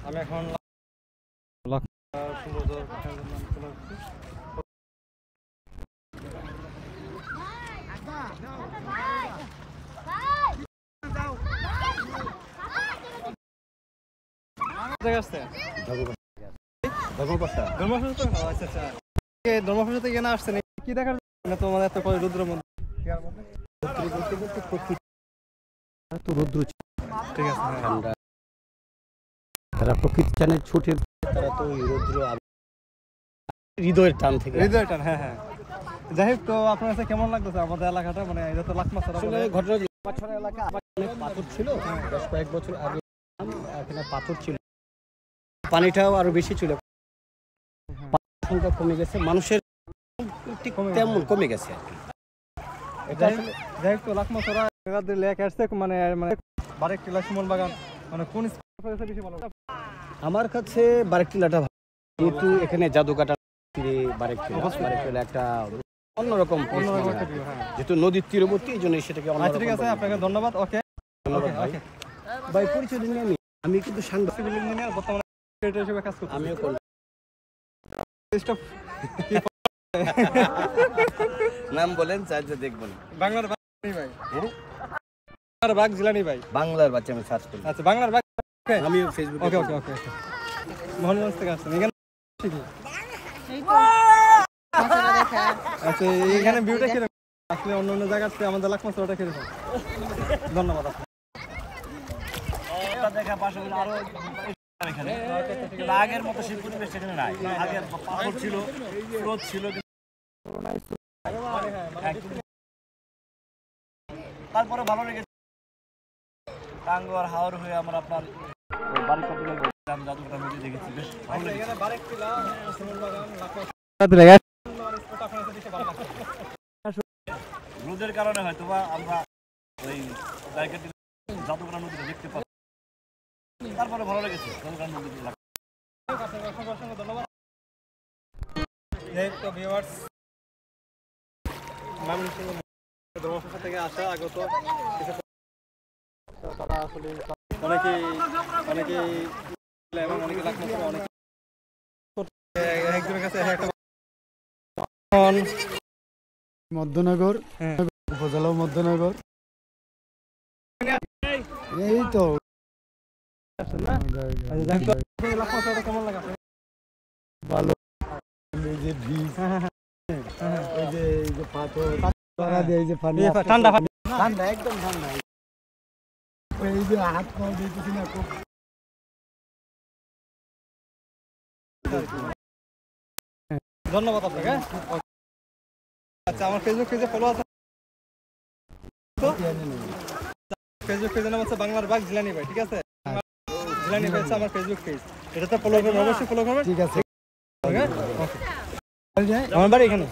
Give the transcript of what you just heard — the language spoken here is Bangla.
আমি এখন ধর্মপাশা থেকে না আসছেন কি দেখার জন্য তোমাদের এত রুদ্র মন্দির রুদ্র ঠিক আছে আমরা তারা প্রকৃতি টানে ছুটে তারা তো রুদ্র হৃদয়ের টান থেকে হৃদয়ের টান হ্যাঁ হ্যাঁ যাই হোক তো আপনার কাছে কেমন লাগতেছে আমাদের এলাকাটা মানে এটা তো লাকমাছড়া আসলে ঘটনা লাকমাছড়া এলাকা অনেক পাথর ছিল বেশ কয়েক বছর আগে এখানে পাথর ছিল পানিটাও আরো বেশি ছিল সংখ্যা কমে গেছে মানুষের তেমন কমে গেছে যাই হোক তো লাকমাছড়া লেক আসছে মানে মানে বারেকটিলা সুমন বাগান মানে কোন বেশি ভালো আমার কাছে বারেকটিলাটা ভালো যেহেতু এখানে জাদুকাটা বারেকটিলা একটা অন্যরকম যেহেতু নদীর তীরবর্তী এই জন্য সেটাকে ঠিক আছে আপনাকে ধন্যবাদ ওকে ধন্যবাদ ভাই পরিচয় দিন আমি কিন্তু সাংবাদিক ইঞ্জিনিয়ার বর্তমানে ক্রিয়েটর হিসেবে কাজ করছি আমিও করি নাম বলেন চাইতে দেখবেন বাংলার বাঘ ভাই বাংলার বাঘ জিলানি ভাই বাংলার বাচ্চা আমি সার্চ করি আচ্ছা বাংলার বাঘ আমি ফেসবুকে ওকে ওকে ওকে মোহনগঞ্জ থেকে আসছেন এখানে ঠিকই আচ্ছা এখানে ভিউটা কিরকম আসলে অন্য অন্য জায়গা থেকে আমাদের লাকমাছড়াটা কিরকম ধন্যবাদ দেখা পাশাপাশি আরো এখানে আগের মতো সেই পরিবেশ এখানে নাই আগের পাথর ছিল স্রোত ছিল তারপরে ভালো লেগেছে টাঙ্গুয়ার হাওর হয়ে আমরা আপনার বাড়ি কপিল জাদুঘর নদী দেখেছি বেশ ভালো লেগেছে রোদের কারণে হয়তো বা আমরা ওই জায়গাটি জাদুঘর নদীটা দেখতে পাচ্ছি তারপরে ভালো লেগেছে জাদুঘর নদী ধন্যবাদ ভিউয়ার্স ধর্মপাশা থেকে আসা আগত তারা আসলে অনেকেই এবং অনেকে লাকমাছড়া অনেকে একজনের কাছে মধ্যনগর উপজেলা মধ্যনগর এই তো কেমন লাগে ভালো এই যে বীজ এই যে পাথর এই যে পানি ঠান্ডা ঠান্ডা একদম ঠান্ডা এই যে হাত পা দিতেছি না খুব ধন্যবাদ আপনাকে আচ্ছা আমার ফেসবুক পেজে ফলো আছে ফেসবুক পেজের নাম হচ্ছে বাংলার বাঘ জিলানি ভাই ঠিক আছে জিলানি ভাই হচ্ছে আমার ফেসবুক পেজ এটাতে ফলো করবেন অবশ্যই ফলো করবেন ঠিক আছে আমার বাড়ি এখানে